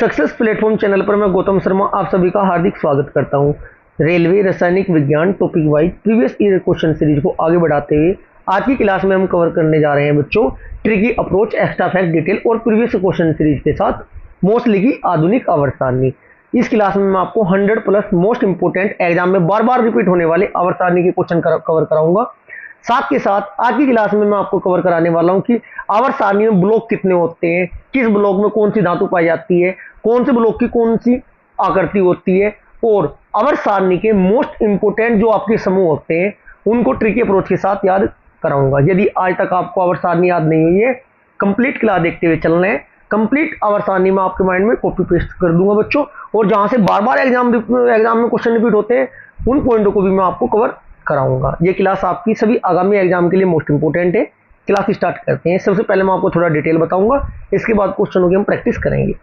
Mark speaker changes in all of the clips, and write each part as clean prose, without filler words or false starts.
Speaker 1: Success platform channel पर मैं गौतम शर्मा आप सभी का हार्दिक स्वागत करता हूं। रेलवे रासायनिक विज्ञान topic wise previous year question series को आगे बढ़ाते हुए आज की क्लास में हम कवर करने जा रहे हैं बच्चों tricky approach, extra fact, detail और प्रीवियस क्वेश्चन सीरीज के साथ मोस्टली की आधुनिक आवर्त सारणी। इस क्लास में मैं आपको 100 प्लस मोस्ट इंपोर्टेंट एग्जाम में बार बार रिपीट होने वाले आवर्त सारणी के क्वेश्चन कवर कराऊंगा। साथ के साथ आज की क्लास में मैं आपको कवर कराने वाला हूं कि आवर्त सारणी में ब्लॉक कितने होते हैं, किस ब्लॉक में कौन सी धातु पाई जाती है, कौन से ब्लॉक की कौन सी आकृति होती है, और आवर्त सारणी के मोस्ट इंपोर्टेंट जो आपके समूह होते हैं उनको ट्रिकी अप्रोच के साथ याद कराऊंगा। यदि आज तक आपको आवर्त सारणी याद नहीं हुई है, कंप्लीट क्लास देखते हुए चलना है। कंप्लीट आवर्त सारणी में आपके माइंड में कॉपी पेस्ट कर दूंगा बच्चों, और जहां से बार बार एग्जाम में क्वेश्चन रिपीट होते हैं उन पॉइंटों को भी मैं आपको कवर कराऊंगा। ये क्लास आपकी सभी आगामी एग्जाम के लिए मोस्ट इंपोर्टेंट है। क्लास स्टार्ट करते हैं। सबसे पहले मैं आपको थोड़ा डिटेल बताऊंगा, इसके बाद क्वेश्चनों की हम प्रैक्टिस करेंगे।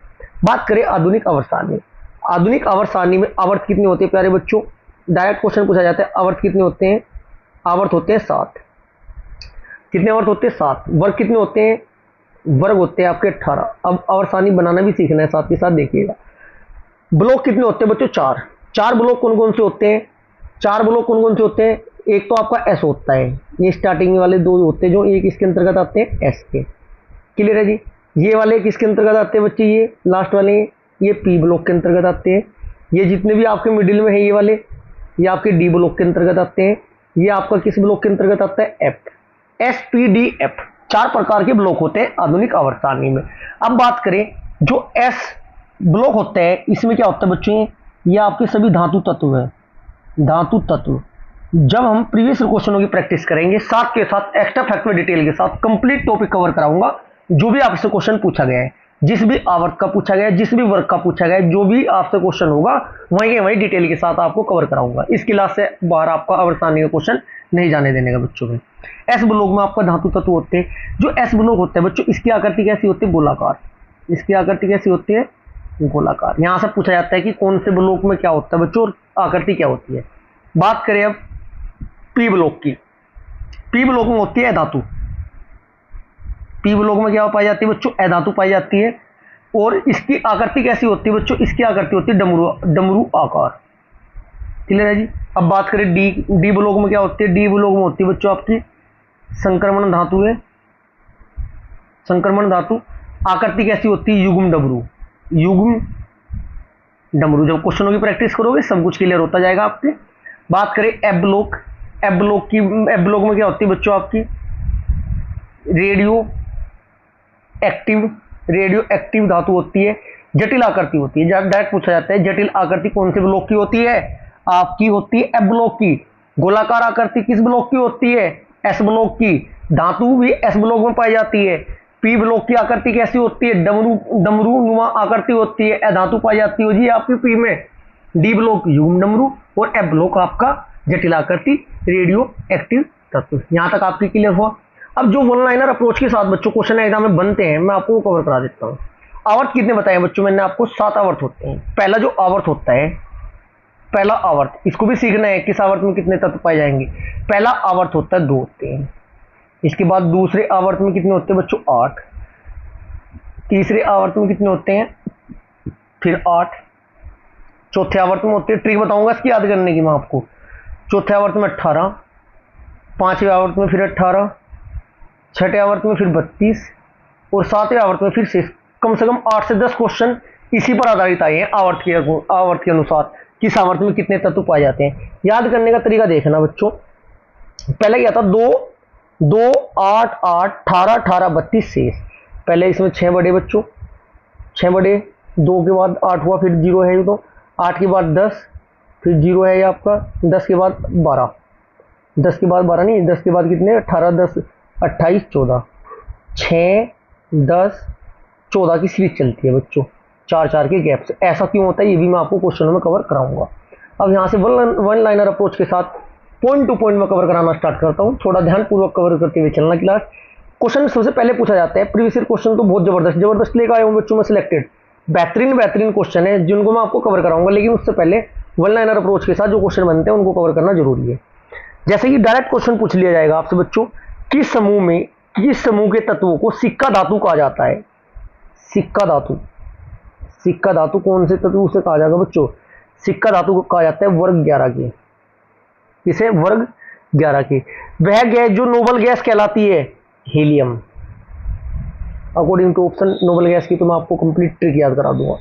Speaker 1: बात करें आधुनिक आवर्त सारणी। आधुनिक आवर्त सारणी में आवर्त कितने होते हैं प्यारे बच्चों? डायरेक्ट क्वेश्चन पूछा जाता है, आवर्त कितने होते हैं? आवर्त होते हैं 7। कितने आवर्त होते हैं? 7। वर्ग कितने होते हैं? वर्ग होते हैं आपके 18। अब आवर्त सारणी बनाना भी सीखना है, साथ के साथ देखिएगा। ब्लॉक कितने होते हैं बच्चों? 4। 4 ब्लॉक कौन कौन से होते हैं? 4 ब्लॉक कौन कौन से होते हैं? एक तो आपका एस होता है, ये स्टार्टिंग वाले 2 होते हैं जो एक इसके अंतर्गत आते हैं, एस के। क्लियर है जी? ये वाले किसके अंतर्गत आते हैं बच्चे? ये लास्ट वाले ये पी ब्लॉक के अंतर्गत आते हैं। ये जितने भी आपके मिडिल में है ये वाले, ये आपके डी ब्लॉक के अंतर्गत आते हैं। ये आपका किस ब्लॉक के अंतर्गत आता है? F. S P D F 4 प्रकार के ब्लॉक होते हैं आधुनिक आवर्त सारणी में। अब बात करें जो एस ब्लॉक होता है, इसमें क्या होता है बच्चों? ये आपके सभी धातु तत्व है। धातु तत्व जब हम प्रीवियस क्वेश्चनों की प्रैक्टिस करेंगे, साथ के साथ एक्स्ट्रा फैक्ट में डिटेल के साथ कंप्लीट टॉपिक कवर कराऊंगा। जो भी आपसे क्वेश्चन पूछा गया है, जिस भी आवर्त का पूछा गया है, जिस भी वर्ग का पूछा गया है, जो भी आपसे क्वेश्चन होगा वहीं के वहीं डिटेल के साथ आपको कवर कराऊंगा। इस क्लास से बाहर आपका आवर्त सारणी का क्वेश्चन नहीं जाने देने का बच्चों में। एस ब्लॉक में आपका धातु तत्व होते हैं। जो एस ब्लॉक होते हैं बच्चों, इसकी आकृति कैसी होती है? गोलाकार। इसकी आकृति कैसी होती है? गोलाकार। यहां से पूछा जाता है कि कौन से ब्लॉक में क्या होता है बच्चों और आकृति क्या होती है। बात करें अब पी ब्लॉक की। पी ब्लॉक में होती है धातु। पी ब्लॉक में क्या पाई जाती है बच्चों? अधातु पाई जाती है। और इसकी आकृति कैसी होती है बच्चों? इसकी आकृति होती है डमरू आकार। क्लियर है जी? अब बात करें डी ब्लॉक में क्या होती है? डी ब्लॉक में होती है बच्चों आपकी संक्रमण धातु है। संक्रमण धातु। आकृति कैसी होती है? युग्म डमरू। युग्म डमरू। जब क्वेश्चनों की प्रैक्टिस करोगे सब कुछ क्लियर होता जाएगा आपके। बात करें एफ ब्लॉक। एफ ब्लॉक में क्या होती है बच्चों आपकी? रेडियो एक्टिव धातु होती है। जटिल आकृति होती है। डायरेक्ट पूछा जाता है जटिल आकृति कौन से ब्लॉक की होती है? आपकी होती है एफ ब्लॉक की। गोलाकार आकृति किस ब्लॉक की होती है? एस ब्लॉक की। धातु भी एस ब्लॉक में पाई जाती है। पी ब्लॉक की आकृति कैसी होती है? डमरू नुमा आकृति होती है। धातु पाई जाती है जी आपकी पी में। डी ब्लॉक युग्म डमरू और एफ ब्लॉक आपका जटिल आकृति रेडियो एक्टिव तत्व। यहां तक आपकी क्लियर हुआ। अब जो वन लाइनर अप्रोच के साथ बच्चों क्वेश्चन एग्जाम में बनते हैं, मैं आपको कवर करा देता हूं। आवर्त कितने बताए बच्चों? मैंने आपको 7 आवर्त होते हैं। पहला जो आवर्त होता है, पहला आवर्त, इसको भी सीखना है किस आवर्त में कितने तत्व पाए जाएंगे। पहला आवर्त होता है 2 होते हैं। इसके बाद दूसरे आवर्त में कितने होते हैं बच्चों? 8। तीसरे आवर्त में कितने होते हैं? फिर 8। चौथे आवर्त में होते हैं, ट्रिक बताऊंगा इसकी याद करने की मैं आपको। चौथे आवर्त में 18। 5वें आवर्त में फिर 18। 6ठे आवर्त में फिर 32 और 7वें आवर्त में फिर 6। कम से कम 8 से 10 क्वेश्चन इसी पर आधारित आए हैं आवर्त के अनुसार किस आवर्त में कितने तत्व पाए जाते हैं। याद करने का तरीका देखना बच्चों। पहले क्या था? 2 8 8 18 18 32 शेष। पहले इसमें 6 बड़े बच्चों, 6 बड़े, 2 के बाद 8 हुआ, फिर 0 है, तो 8 के बाद 10, फिर 0 है ये आपका, 10 के बाद 12, 10 के बाद 12 नहीं, 10 के बाद कितने? 18 10 28 14, 6 10 14 की सीरीज चलती है बच्चों, 4 के गैप से। ऐसा क्यों होता है ये भी मैं आपको क्वेश्चनों में कवर कराऊंगा। अब यहाँ से वन लाइनर अप्रोच के साथ पॉइंट टू पॉइंट में कवर कराना स्टार्ट करता हूँ। थोड़ा ध्यानपूर्वक कवर करते हुए चलना क्लास। क्वेश्चन सबसे पहले पूछा जाता है, प्रीवियस ईयर क्वेश्चन तो बहुत जबरदस्त लेकर आया हूँ बच्चों में सिलेक्टेड बेहतरीन क्वेश्चन है जिनको मैं आपको कवर कराऊंगा। लेकिन उससे पहले वन लाइनर अप्रोच के साथ जो क्वेश्चन बनते हैं उनको कवर करना जरूरी है। जैसे कि डायरेक्ट क्वेश्चन पूछ लिया जाएगा आपसे बच्चों, किस किस समूह के तत्वों को सिक्का धातु कहा जाता है? सिक्का धातु। सिक्का धातु कौन से तत्व उसे कहा जाएगा बच्चों? सिक्का धातु को कहा जाता है वर्ग 11 की। किसे? वर्ग 11 की। वह गैस जो नोबल गैस कहलाती है helium. According to option noble gas की तो मैं आपको कंप्लीट ट्रिक याद करा दूंगा,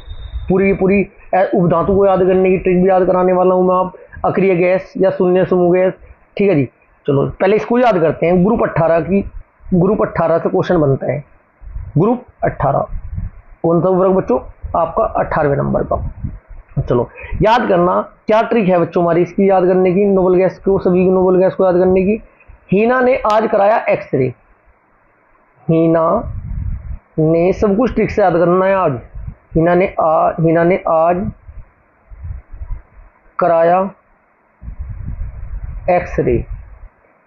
Speaker 1: पूरी की पूरी उपधातु को याद करने की ट्रिक भी याद कराने वाला हूं मैं। आप अक्रिय गैस या शून्य समूह गैस, ठीक है जी। चलो पहले इसको याद करते हैं। ग्रुप 18 की, ग्रुप 18 से क्वेश्चन बनता है। ग्रुप 18 कौन सा वर्ग बच्चों? आपका 18वें नंबर का। चलो याद करना क्या ट्रिक है बच्चों हमारी इसकी याद करने की, नोबल गैस को, सभी नोबल गैस को याद करने की। हीना ने आज कराया एक्सरे। हीना ने, सब कुछ ट्रिक से याद करना है आज। हीना ने आज कराया एक्सरे।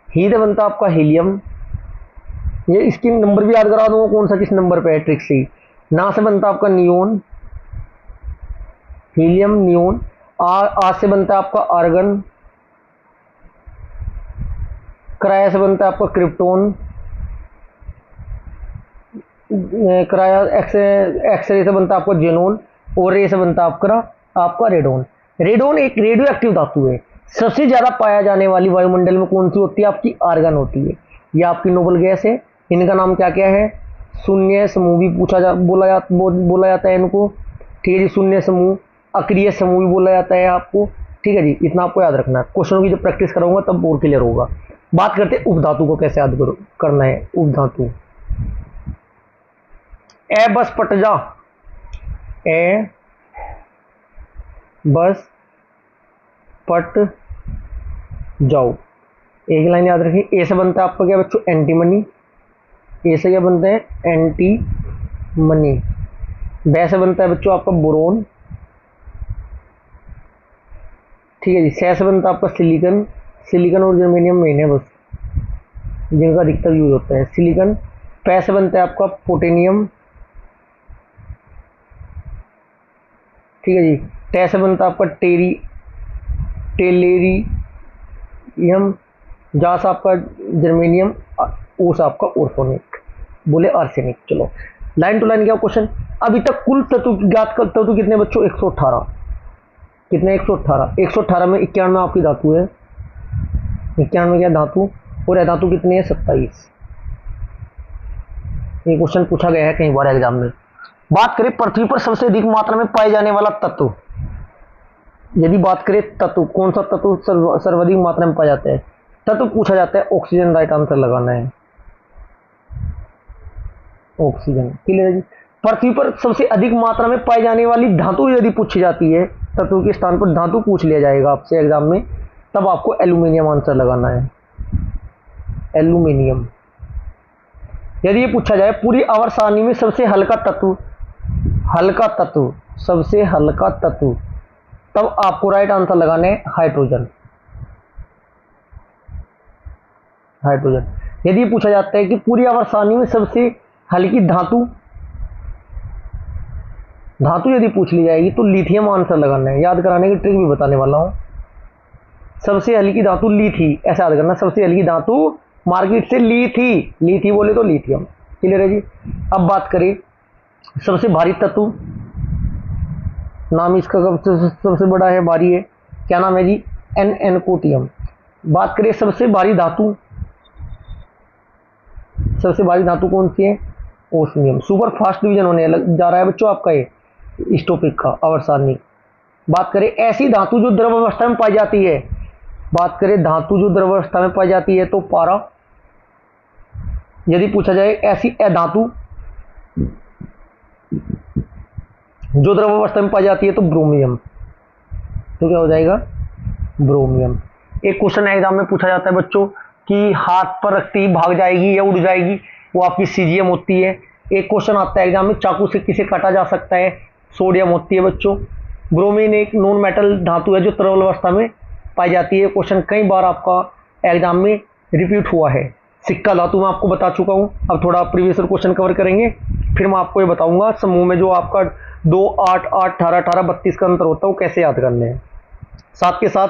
Speaker 1: ही से बनता आपका हीलियम, ये इसकी नंबर भी याद करा दूंगा कौन सा किस नंबर पे है ट्रिक से। ना से बनता आपका नियोन, हीलियम नियोन। आ से बनता है आपका आर्गन। क्राया से बनता है आपका क्रिप्टोन। क्राया एक्सरे से बनता है आपका जेनोन। और रे से बनता है आपका रेडोन। रेडोन एक रेडियो एक्टिव धातु है। सबसे ज्यादा पाया जाने वाली वायुमंडल में कौन सी होती है? आपकी आर्गन होती है। यह आपकी नोबल गैस है। इनका नाम क्या क्या है? शून्य समूह भी बोला जाता है इनको, ठीक है जी। शून्य समूह, अक्रिय समूह भी बोला जाता है आपको, ठीक है जी। इतना आपको याद रखना है। क्वेश्चनों की जब प्रैक्टिस कराऊंगा तब और क्लियर होगा। बात करते हैं उपधातु को कैसे याद करना है। उपधातु ए बस पट जा, ए बस पट जाओ, एक लाइन याद रखिए। ए से बनता है आपका क्या बच्चों? एंटीमनी। ए से क्या बनता है? एंटीमनी। बै से बनता है बच्चों आपका बोरोन, ठीक है जी। से बनता है आपका सिलिकन। सिलिकन और जर्मेनियम मेन है बस, जिनका अधिकतर यूज होता है सिलिकन। पै से बनता है आपका पोटेनियम, ठीक है जी। टे से बनता है आपका टेलेरियम। जा से आपका जर्मेनियम। ओ से आपका ऑर्फोनिक, बोले आर्सेनिक। चलो लाइन टू लाइन क्या क्वेश्चन। अभी तक कुल तत्व ज्ञात कर, तत्व कितने बच्चों? 118। कितने? 118। 118 में 91 आपकी धातु है। 91 क्या धातु? और अधातु कितने हैं? 27। ये क्वेश्चन पूछा गया है कई बार एग्जाम में। बात करें पृथ्वी पर सबसे अधिक मात्रा में पाए जाने वाला तत्व, यदि बात करें तत्व, कौन सा तत्व सर्वाधिक मात्रा में पाया जाता है? तत्व पूछा जाता है ऑक्सीजन। राइट आंसर लगाना है ऑक्सीजन। क्लियर है जी। पृथ्वी पर सबसे अधिक मात्रा में पाई जाने वाली धातु यदि पूछी जाती है, तत्व के स्थान पर धातु पूछ लिया जाएगा आपसे एग्जाम में, तब आपको एल्यूमिनियम आंसर लगाना है। एल्यूमिनियम। यदि ये पूछा जाए पूरी आवर्त सारणी में सबसे हल्का तत्व, सबसे हल्का तत्व, तब आपको राइट आंसर लगाना है हाइड्रोजन। हाइड्रोजन। यदि पूछा जाता है कि पूरी आवर्त सारणी में सबसे हल्की धातु यदि पूछ ली जाएगी तो लिथियम आंसर लगाना है। याद कराने की ट्रिक भी बताने वाला हूं। सबसे हल्की धातु ली थी, ऐसा याद करना। सबसे हल्की धातु मार्केट से ली थी बोले तो लिथियम। क्लियर है जी। अब बात करें सबसे भारी तत्व, नाम इसका सबसे बड़ा है, भारी है, क्या नाम है जी? एनकोटियम। बात करें सबसे भारी धातु, सबसे भारी धातु कौन सी है? ओस्मियम। सुपर फास्ट डिवीजन होने जा रहा है बच्चों आपका ये इस टॉपिक का, आवर्त सारणी। बात करें ऐसी धातु जो द्रव अवस्था में पाई जाती है, बात करें धातु जो द्रव अवस्था में पाई जाती है तो पारा। यदि पूछा जाए ऐसी अधातु जो द्रव अवस्था में पाई जाती है तो ब्रोमियम। तो क्या हो जाएगा? ब्रोमियम। एक क्वेश्चन एग्जाम में पूछा जाता है बच्चों कि हाथ पर रखती ही भाग जाएगी या उड़ जाएगी, वो आपकी सीजियम होती है। एक क्वेश्चन आता है एग्जाम में, चाकू से किसे काटा जा सकता है? सोडियम होती है बच्चों। ब्रोमीन एक नॉन मेटल धातु है जो तरल अवस्था में पाई जाती है। क्वेश्चन कई बार आपका एग्जाम में रिपीट हुआ है। सिक्का धातु मैं आपको बता चुका हूं। अब थोड़ा प्रीवियस क्वेश्चन कवर करेंगे, फिर मैं आपको ये बताऊंगा समूह में जो आपका 2, 8, 8, 18, 18, 32 का अंतर होता है वो कैसे याद करने हैं। साथ के साथ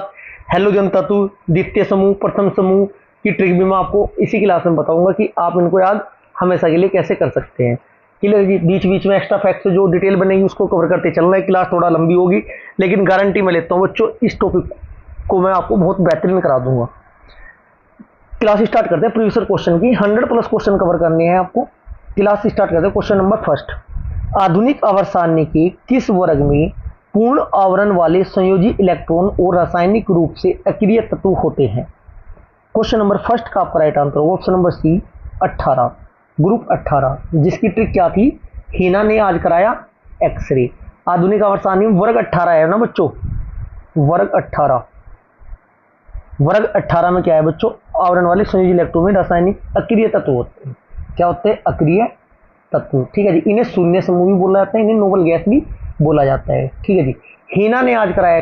Speaker 1: हेलोजन तत्व, द्वितीय समूह, प्रथम समूह की ट्रिक भी मैं आपको इसी क्लास में बताऊंगा कि आप इनको याद हमेशा के लिए कैसे कर सकते हैं। क्लियर जी। बीच बीच में एक्स्ट्रा फैक्ट जो डिटेल बनेगी उसको कवर करते चलना है। क्लास थोड़ा लंबी होगी लेकिन गारंटी मैं लेता हूँ बच्चों इस टॉपिक को मैं आपको बहुत बेहतरीन करा दूंगा। क्लास स्टार्ट करते हैं प्रीवियस क्वेश्चन की। 100+ क्वेश्चन कवर करने हैं आपको। क्लास स्टार्ट करते हैं। क्वेश्चन नंबर फर्स्ट, आधुनिक आवर्त सारणी के किस वर्ग में पूर्ण आवरण वाले संयोजी इलेक्ट्रॉन और रासायनिक रूप से अक्रिय तत्व होते हैं? क्वेश्चन नंबर फर्स्ट का आपका राइट आंसर होगा ऑप्शन नंबर सी 18, ग्रुप 18, जिसकी ट्रिक क्या थी? हीना ने आज कराया एक्सरे। आधुनिक आवर्त सारणी में वर्ग 18 है ना बच्चों, वर्ग 18। वर्ग 18 में क्या है बच्चों? आवरण वाले संयोजी इलेक्ट्रॉन में रासायनिक अक्रिय तत्व होते हैं। क्या होते हैं? अक्रिय तत्व। ठीक है जी। इन्हें शून्य समूह भी बोला जाता है, इन्हें नोबल गैस भी बोला जाता है। ठीक है जी। हीना ने आज कराया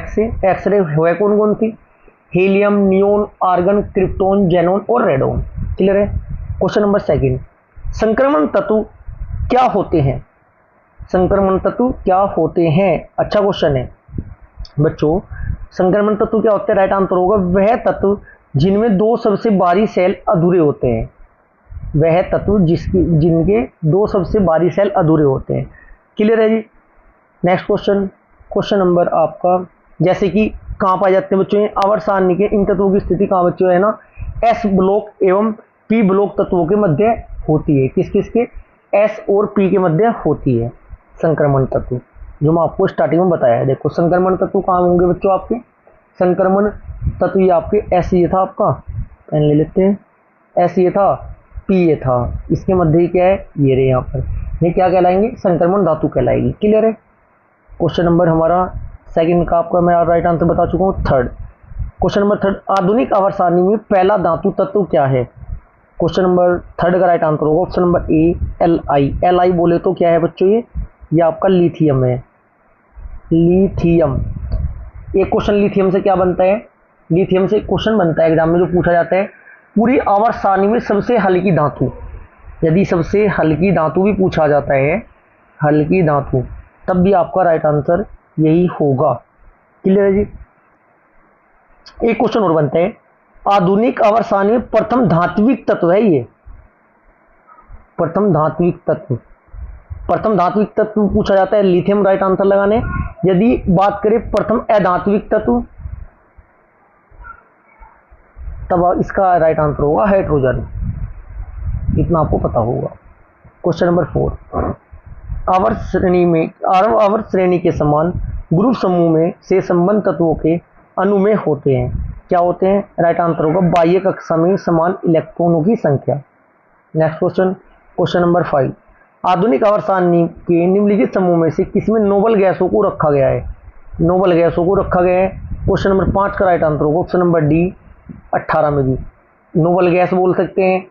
Speaker 1: एक्सरे हुए कौन कौन थी? Helium, neon, argon, krypton, xenon और रेडोन। क्लियर है। क्वेश्चन नंबर सेकंड, संक्रमण तत्व क्या होते हैं? संक्रमण तत्व क्या होते हैं? अच्छा क्वेश्चन है बच्चों। संक्रमण तत्व क्या होते हैं? राइट आंसर होगा वह तत्व जिनमें दो सबसे बाहरी सेल अधूरे होते हैं। वह तत्व जिनके दो सबसे बाहरी सेल अधूरे होते हैं। क्लियर है जी। नेक्स्ट क्वेश्चन, क्वेश्चन नंबर आपका, जैसे कि कहाँ पाए जाते हैं बच्चों? आवर्त सारणी के इन तत्वों की स्थिति कहाँ बच्चों है ना? एस ब्लॉक एवं पी ब्लॉक तत्वों के मध्य होती है। किस किस के? एस और पी के मध्य होती है संक्रमण तत्व, जो मैं आपको स्टार्टिंग में बताया है। देखो संक्रमण तत्व कहाँ होंगे बच्चों आपके? संक्रमण तत्व ये आपके एस ये था आपका, पेन ले लेते हैं, एस ये था, पी ये था, इसके मध्य क्या है? ये रहे यहाँ पर। ये क्या कहलाएंगे? संक्रमण धातु कहलाएगी। क्लियर है। क्वेश्चन नंबर हमारा सेकंड का आपका मैं राइट आंसर बता चुका हूँ। थर्ड, क्वेश्चन नंबर थर्ड, आधुनिक आवर्त सारणी में पहला धातु तत्व क्या है? क्वेश्चन नंबर थर्ड का राइट आंसर होगा ऑप्शन नंबर ए Li। Li बोले तो क्या है बच्चों? ये आपका लिथियम है। लिथियम। एक क्वेश्चन लिथियम से क्या बनता है? लिथियम से क्वेश्चन बनता है एग्जाम में जो पूछा जाता है, पूरी आवर्त सारणी में सबसे हल्की धातु। यदि सबसे हल्की धातु भी पूछा जाता है, हल्की धातु, तब भी आपका राइट आंसर यही होगा। क्लियर है जी। एक क्वेश्चन और बनता है, आधुनिक आवर्त सारणी में प्रथम धात्विक तत्व है ये। प्रथम धात्विक तत्व, प्रथम धात्विक तत्व पूछा जाता है, लिथियम राइट आंसर लगाने। यदि बात करें प्रथम अधात्विक तत्व, तब इसका राइट आंसर होगा हाइड्रोजन। इतना आपको पता होगा। क्वेश्चन नंबर 4, आवर्त श्रेणी के समान ग्रुप समूह में से संबंध तत्वों के अनुमेय होते हैं। क्या होते हैं? राइट आंसर होगा बाह्य कक्षा में समान इलेक्ट्रॉनों की संख्या। नेक्स्ट क्वेश्चन, क्वेश्चन नंबर 5, आधुनिक आवर्त सारणी के निम्नलिखित समूह में से किसमें नोबल गैसों को रखा गया है? नोबल गैसों को रखा गया है। क्वेश्चन नंबर 5 का राइट आंसर होगा ऑप्शन नंबर डी 18 में भी। नोबल गैस बोल सकते हैं,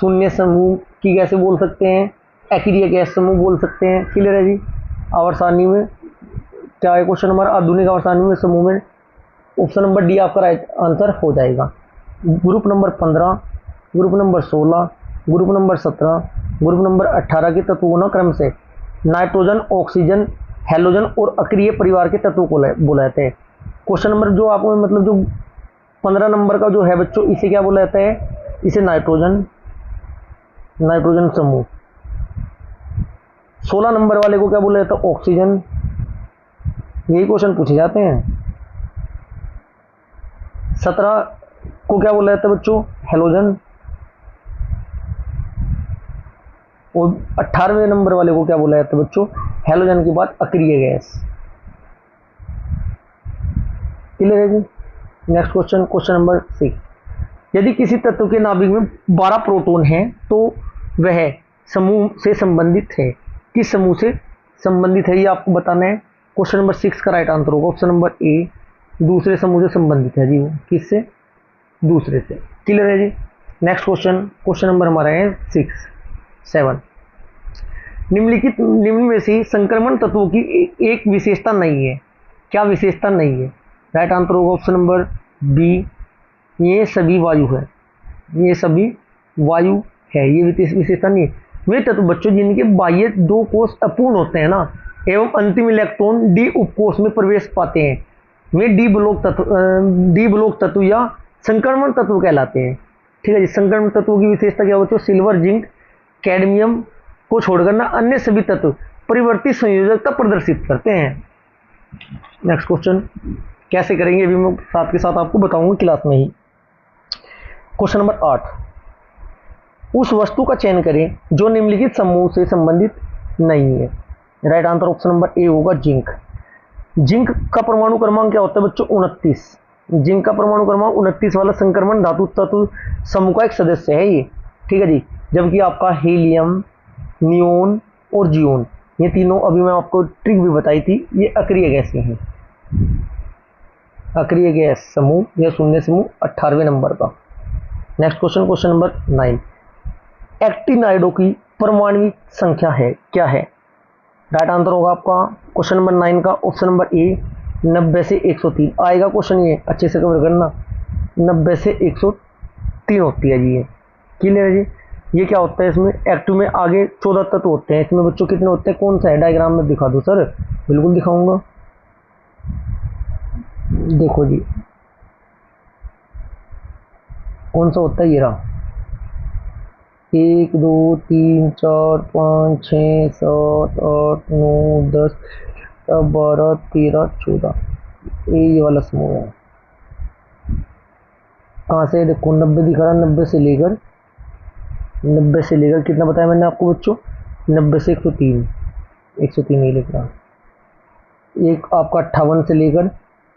Speaker 1: शून्य समूह की गैसें बोल सकते हैं, अक्रिय गैस समूह बोल सकते हैं। क्लियर है जी। आवर्त सारणी में क्या है क्वेश्चन नंबर? आधुनिक आवर्त सारणी में समूह में ऑप्शन नंबर डी आपका राइट आंसर हो जाएगा। Group number 15, group number 16, group number 17, group number 18 के तत्वों ना क्रम से नाइट्रोजन, ऑक्सीजन, हेलोजन और अक्रिय परिवार के तत्वों को बोला जाता है। क्वेश्चन नंबर जो आपको मतलब जो 15 नंबर का जो है बच्चों, इसे क्या बोला जाता है? इसे नाइट्रोजन, नाइट्रोजन समूह। 16 नंबर वाले को क्या बोला जाता है? ऑक्सीजन। यही क्वेश्चन पूछे जाते हैं। 17 को क्या बोला जाता है बच्चों? हेलोजन। और 18वें नंबर वाले को क्या बोला जाता है बच्चों? हेलोजन के बाद अक्रिय गैस। क्लियर है जी। नेक्स्ट क्वेश्चन, क्वेश्चन नंबर 6, यदि किसी तत्व के नाभिक में 12 प्रोटॉन हैं तो वह समूह से संबंधित है। किस समूह से संबंधित है ये आपको बताना है। क्वेश्चन नंबर 6 का राइट आंसर होगा ऑप्शन नंबर ए, दूसरे समूह से संबंधित है जी। वो किससे? दूसरे से। क्लियर है जी। नेक्स्ट क्वेश्चन, क्वेश्चन नंबर हमारा है 7, निम्न में से संक्रमण तत्वों की एक विशेषता नहीं है। क्या विशेषता नहीं है? राइट आंसर होगा ऑप्शन नंबर बी, ये सभी वायु है। ये सभी वायु है, ये विशेषता नहीं है। वे तत्व बच्चों जिनके बाह्य 2 कोष अपूर्ण होते हैं ना, एवं अंतिम इलेक्ट्रॉन डी उपकोष में प्रवेश पाते हैं, वे डी ब्लॉक तत्व या संक्रमण तत्व कहलाते हैं। ठीक है जी। संक्रमण तत्वों की विशेषता क्या बच्चों? सिल्वर, जिंक, कैडमियम, को छोड़कर ना अन्य सभी तत्व परिवर्ती संयोजकता प्रदर्शित करते हैं। नेक्स्ट क्वेश्चन कैसे करेंगे अभी मैं साथ के साथ आपको बताऊंगा क्लास में ही। क्वेश्चन नंबर 8, उस वस्तु का चयन करें जो निम्नलिखित समूह से संबंधित नहीं है। राइट आंसर ऑप्शन नंबर ए होगा जिंक। जिंक का परमाणु क्रमांक क्या होता है बच्चों? 29। जिंक का परमाणु क्रमांक 29 वाला संक्रमण धातु तत्व समूह का एक सदस्य है ये, ठीक है जी। जबकि आपका हीलियम, नियोन और जियोन, ये तीनों अभी मैं आपको ट्रिक भी बताई थी, ये अक्रिय गैसें हैं। अक्रिय गैस समूह या शून्य समूह 18वें नंबर का। नेक्स्ट क्वेश्चन, क्वेश्चन नंबर 9, एक्टिनाइडों की परमाणविक संख्या है क्या है? राइट आंसर होगा आपका क्वेश्चन नंबर 9 का ऑप्शन नंबर ए 90 से 103 आएगा क्वेश्चन, ये अच्छे से कवर करना। 90 से 103 होती है जी, ये क्लियर है जी। ये क्या होता है इसमें? एक्टिव में आगे 14 तत्व होते हैं, इसमें बच्चों कितने होते हैं? कौन सा है? डायग्राम में दिखा दो सर। बिल्कुल दिखाऊंगा, देखो जी कौन सा होता है, ये रहा 1 2 3 4 5 6 7 8 9 10 12 13 14, ये वाला समूह है। कहाँ से? देखो 90 दिखा रहा, 90 से लेकर कितना बताया मैंने आपको बच्चों? 90 से 103, 103 ये लिख रहा। एक आपका 58 से लेकर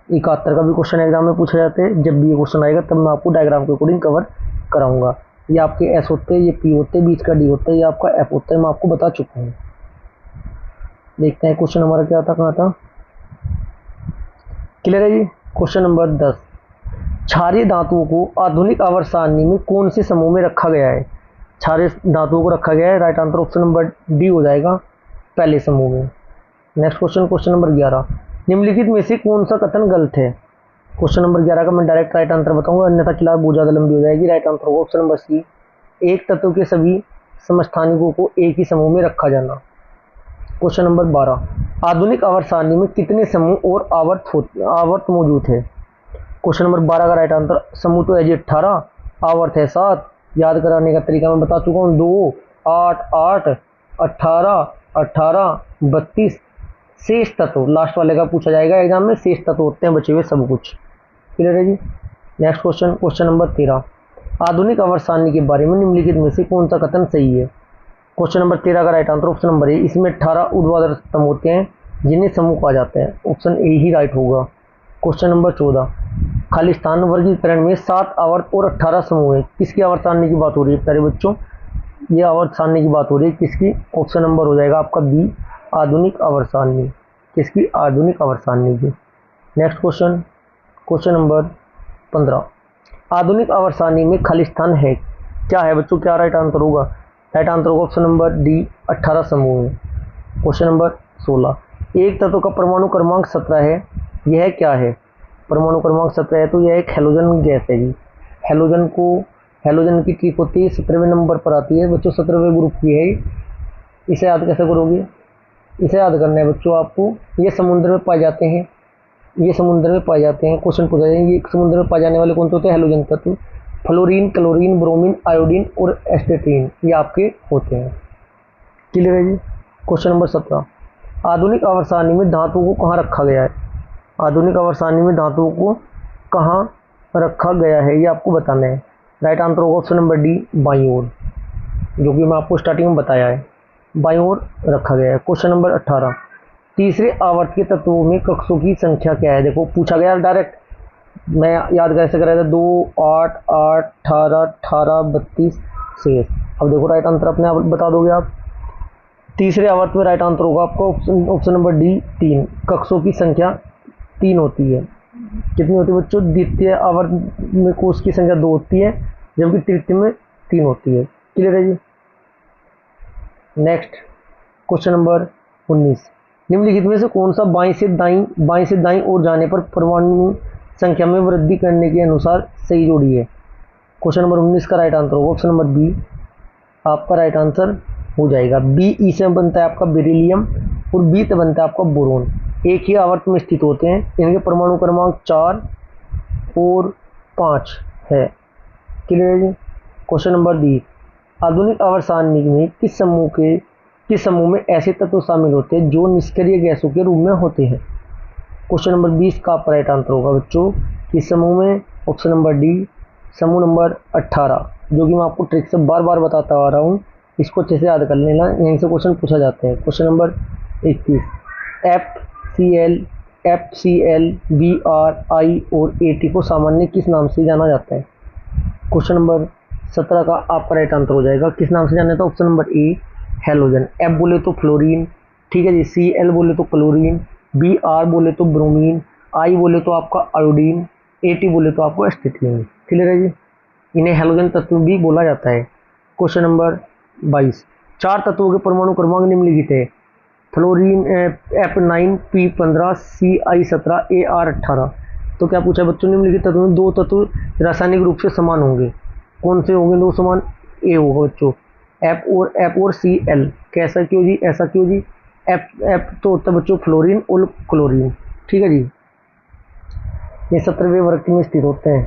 Speaker 1: 71 का भी क्वेश्चन एग्जाम में पूछा जाते हैं। जब भी ये क्वेश्चन आएगा तब मैं आपको डायग्राम के अकॉर्डिंग कवर कराऊंगा। ये आपके एस होते हैं, ये पी होते हैं, बीच का डी होता है, ये आपका एफ होता है, मैं आपको बता चुका हूँ। देखते हैं क्वेश्चन हमारा क्या था, कहाँ था, क्लियर है जी। क्वेश्चन नंबर 10, क्षारीय धातुओं को आधुनिक आवर्त सारणी में कौन से समूह में रखा गया है? क्षारीय धातुओं को रखा गया है, right answer option number D हो जाएगा, पहले समूह में। नेक्स्ट क्वेश्चन, क्वेश्चन नंबर 11, निम्नलिखित में से कौन सा कथन गलत है? क्वेश्चन नंबर 11 का मैं डायरेक्ट राइट आंसर बताऊंगा, अन्यथा क्लास बहुत ज़्यादा लंबी हो जाएगी। राइट आंसर होगा ऑप्शन नंबर सी, एक तत्व के सभी समस्थानिकों को एक ही समूह में रखा जाना। क्वेश्चन नंबर 12, आधुनिक आवर्त सारणी में कितने समूह और आवर्त मौजूद है? क्वेश्चन नंबर 12 का राइट आंसर, समूह तो है जी 18, आवर्त है 7। याद कराने का तरीका मैं बता चुका हूँ, 2 8 8 18 18 32, शेष तत्व लास्ट वाले का पूछा जाएगा एग्जाम में, शेष तत्व होते हैं बचे हुए सब कुछ, क्लियर है जी। नेक्स्ट क्वेश्चन, क्वेश्चन नंबर 13, आधुनिक आवर्त सारणी के बारे में निम्नलिखित में से कौन सा कथन सही है? क्वेश्चन नंबर 13 का राइट आंसर ऑप्शन नंबर ए, इसमें 18 ऊर्ध्वाधर स्तंभ होते हैं जिन्हें समूह कहा जाता है, ऑप्शन ए ही राइट होगा। क्वेश्चन नंबर 14, खाली स्थान वर्गीकरण में 7 आवर्त और 18 समूह है, किसकी आवर्त सारणी की बात हो रही है प्यारे बच्चों? ये आवर्त सारणी की बात हो रही है किसकी? ऑप्शन नंबर हो जाएगा आपका बी, आधुनिक आवर्त सारणी। किसकी? आधुनिक आवर्त सारणी की। नेक्स्ट क्वेश्चन, क्वेश्चन नंबर 15, आधुनिक आवर्त सारणी में खाली स्थान है क्या है बच्चों? क्या राइट आंसर होगा? राइट आंसर होगा ऑप्शन नंबर डी, 18 समूह है। क्वेश्चन नंबर 16, एक तत्व का परमाणु क्रमांक 17 है, यह क्या है? परमाणु क्रमांक 17 है तो यह एक हैलोजन गैस है जी। हैलोजन की ट्रिक होती है 17वें नंबर पर आती है बच्चों, 17वें ग्रुप की है। इसे याद कैसे करोगे? इसे याद करना है बच्चों आपको, ये समुद्र में पाए जाते हैं, ये समुद्र में पाए जाते हैं। क्वेश्चन पूछा जाए ये समुद्र में पाए जाने वाले कौन से होते हैं? हैलोजन तत्व, फ्लोरीन, क्लोरीन, ब्रोमीन, आयोडीन और एस्टेटीन, ये आपके होते हैं, क्लियर है जी। क्वेश्चन नंबर 17, आधुनिक आवर्त सारणी में धातुओं को कहाँ रखा गया है? आधुनिक आवर्त सारणी में धातुओं को कहाँ रखा गया है ये आपको बताना है। राइट आंसर होगा ऑप्शन नंबर डी, बाईं ओर, जो कि मैं आपको स्टार्टिंग में बताया है, बाईं ओर रखा गया है। क्वेश्चन नंबर 18, तीसरे आवर्त के तत्वों में कक्षों की संख्या क्या है? देखो पूछा गया डायरेक्ट, मैं याद कैसे कराया था, 2 8 8 18 18 32 शेष। अब देखो राइट आंसर अपने आप बता दोगे आप। तीसरे आवर्त में राइट आंसर होगा आपका ऑप्शन नंबर डी, 3, कक्षों की संख्या 3 होती है। कितनी होती है बच्चों? द्वितीय आवर्त में कोष की संख्या 2 होती है, जबकि तृतीय में 3 होती है, क्लियर है जी। नेक्स्ट क्वेश्चन नंबर 19, निम्नलिखित में से कौन सा बाईं से दाईं ओर जाने पर परमाणु संख्या में वृद्धि करने के अनुसार सही जोड़ी है? क्वेश्चन नंबर 19 का राइट आंसर होगा ऑप्शन नंबर बी, आपका राइट आंसर हो जाएगा। बी ई से बनता है आपका बेरिलियम और बी से बनता है आपका बोरोन, एक ही आवर्त में स्थित होते हैं, इनके परमाणु क्रमांक 4 और 5 है, क्लियर है जी। क्वेश्चन नंबर 20, आधुनिक आवर्त सारणी में किस समूह के किस समूह में ऐसे तत्व शामिल होते हैं जो निष्क्रिय गैसों के रूप में होते हैं? क्वेश्चन नंबर 20 का आपका राइट आंसर होगा बच्चों किस समूह में? ऑप्शन नंबर डी समूह नंबर 18, जो कि मैं आपको ट्रिक से बार बार बताता आ रहा हूँ, इसको अच्छे से याद कर लेना, यहीं से क्वेश्चन पूछा जाता है। Question number 21, FCl, Br, I और At को सामान्य किस नाम से जाना जाता है? क्वेश्चन नंबर 17 का आपका राइट आंसर हो जाएगा किस नाम से जाना जाता है? ऑप्शन नंबर ए हेलोजन। F बोले तो फ्लोरीन, ठीक है जी, Cl बोले तो क्लोरीन, Br बोले तो ब्रोमीन, I बोले तो आपका आयोडीन, At बोले तो आपको एस्टिटीन। क्लियर है जी, इन्हें हेलोजन तत्व भी बोला जाता है। क्वेश्चन नंबर 22, चार तत्वों के परमाणु क्रमांक निम्नलिखित है। Fluorine F9, P15, Ci17, Ar18। तो क्या पूछा बच्चों, निम्नलिखित तत्वों में दो तत्व रासायनिक रूप से समान होंगे, कौन से होंगे दो समान? ए होगा बच्चों, F और Cl। कैसा क्यों जी, ऐसा क्यों जी? F तो होता है बच्चों फ्लोरीन और क्लोरीन, ठीक है जी, ये 17वें वर्ग में स्थित होते हैं।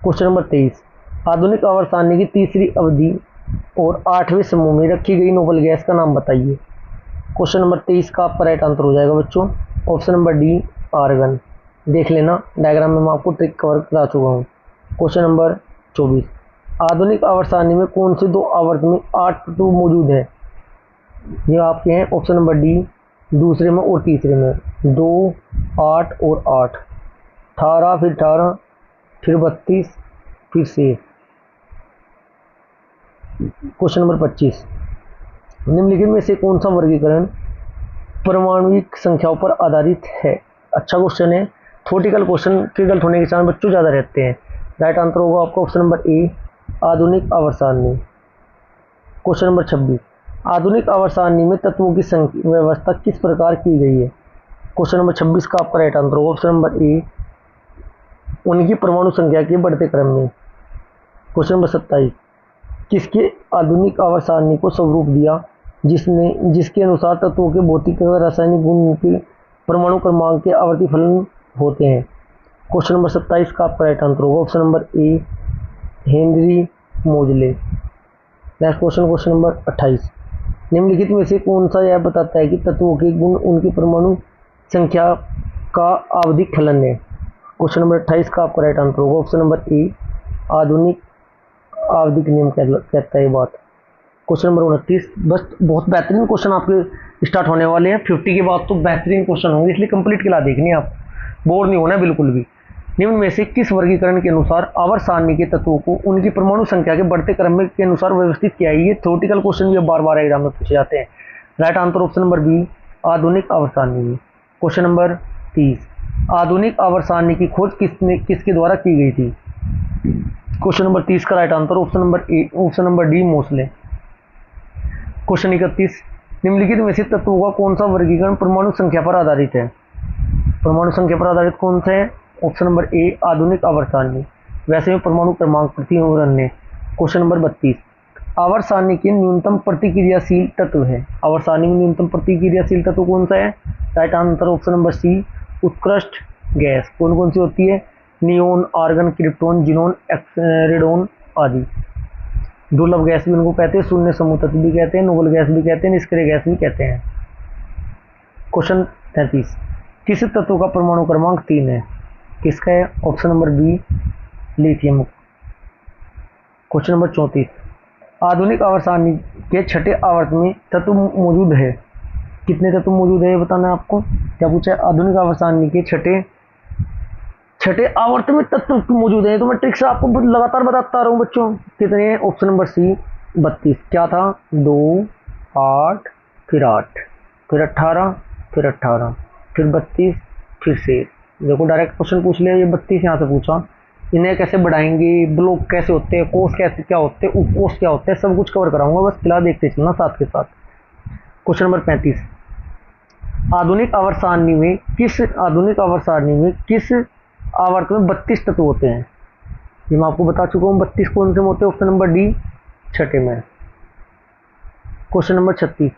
Speaker 1: क्वेश्चन नंबर 23, आधुनिक आवर्त सारणी की तीसरी अवधि और 8वें समूह में रखी गई नोबल गैस का नाम बताइए। क्वेश्चन नंबर 23 का आपका राइट आंसर हो जाएगा बच्चों ऑप्शन नंबर डी आर्गन। देख लेना डायग्राम में मैं आपको ट्रिक कवर करा चुका हूँ। क्वेश्चन नंबर 24, आधुनिक आवर्त सारणी में कौन से दो आवर्त में 8 तत्व मौजूद है? ये आपके हैं ऑप्शन नंबर डी दूसरे में और तीसरे में, 2, 8 और 8, 18 फिर 18 फिर 32 फिर से। क्वेश्चन नंबर 25, निम्नलिखित में से कौन सा वर्गीकरण परमाणुविक संख्याओं पर आधारित है? अच्छा क्वेश्चन है, थ्योरेटिकल क्वेश्चन के गलत होने के चांस बच्चों ज़्यादा रहते हैं। राइट आंसर होगा आपका ऑप्शन नंबर ए आधुनिक आवर्त सारणी। क्वेश्चन नंबर 26, आधुनिक आवर्त सारणी में तत्वों की संख्या व्यवस्था किस प्रकार की गई है? क्वेश्चन नंबर 26 का आपका राइट आंसर होगा ऑप्शन नंबर ए उनकी परमाणु संख्या के बढ़ते क्रम में। क्वेश्चन नंबर 27, किसके आधुनिक आवर्त सारणी को स्वरूप दिया जिसके अनुसार तत्वों के भौतिक व रासायनिक गुण के परमाणु क्रमांक के आवर्ती फलन होते हैं? क्वेश्चन नंबर 27 का आपका राइट आंसर होगा ऑप्शन नंबर ए हेनरी मोजले। नेक्स्ट क्वेश्चन नंबर 28, निम्नलिखित में से कौन सा यह बताता है कि तत्वों के गुण उनकी परमाणु संख्या का आवधिक फलन है? क्वेश्चन नंबर 28 का आपका राइट आंसर होगा ऑप्शन नंबर ए आधुनिक आवधिक नियम कहता है ये बात। क्वेश्चन नंबर 29, बस बहुत बेहतरीन क्वेश्चन आपके स्टार्ट होने वाले हैं, 50 के बाद तो बेहतरीन क्वेश्चन होंगे, इसलिए कंप्लीट क्लास देखनी है, आप बोर नहीं होना बिल्कुल भी। निम्न में से किस वर्गीकरण के अनुसार आवर्त सारणी के तत्वों को उनकी परमाणु संख्या के बढ़ते क्रम में के अनुसार व्यवस्थित किया है? ये थ्योरेटिकल क्वेश्चन भी बार बार एग्जाम में पूछे जाते हैं। Right answer option number B आधुनिक आवर्त सारणी। क्वेश्चन नंबर 30, आधुनिक आवर्त सारणी की खोज किसके द्वारा की गई थी? क्वेश्चन नंबर 30 का right answer option number D Moseley. Question 31, निम्नलिखित में से तत्वों का कौन सा वर्गीकरण परमाणु संख्या पर आधारित है? परमाणु संख्या पर आधारित कौन सा है? ऑप्शन नंबर ए आधुनिक आवर्त सारणी, वैसे में परमाणु क्रमांक प्रति और अन्य। क्वेश्चन नंबर 32, आवर्त सारणी के न्यूनतम प्रतिक्रियाशील तत्व है। आवर्त सारणी में न्यूनतम प्रतिक्रियाशील तत्व कौन सा है? Right answer option number C उत्कृष्ट गैस। कौन कौन सी होती है? Neon, argon, krypton, xenon, radon आदि। दुर्लभ गैस भी उनको कहते हैं, शून्य समूह तत्व भी कहते हैं, नोबल गैस भी कहते हैं, निष्क्रिय गैस भी कहते हैं। क्वेश्चन 33, किस तत्व का परमाणु क्रमांक 3 है? किसका है? Option number B lithium. Question number 34, आधुनिक आवर्त सारणी के छठे आवर्त में तत्व मौजूद है। कितने तत्व मौजूद है ये बताना है आपको। क्या पूछा है? आधुनिक आवर्त सारणी के छठे आवर्त में तत्व मौजूद है, तो मैं ट्रिक से आपको लगातार बताता रहा हूँ बच्चों। कितने हैं? Option number C 32। क्या था? 2, 8 फिर 8 फिर 18 फिर 18 फिर 32 फिर से। देखो डायरेक्ट क्वेश्चन पूछ लिया, ये 32 यहाँ से पूछा। इन्हें कैसे बढ़ाएंगे, ब्लॉक कैसे होते हैं, कोष कैसे क्या होते हैं, उप कोष क्या होते हैं, सब कुछ कवर कराऊंगा, बस फिलहाल देखते चलना साथ के साथ। क्वेश्चन नंबर 35, आधुनिक आवर्त सारणी में किस आवर्त में 32 तत्व होते हैं? ये मैं आपको बता चुका हूँ। 32 कौन से होते हैं? ऑप्शन नंबर डी छठे में। क्वेश्चन नंबर 36,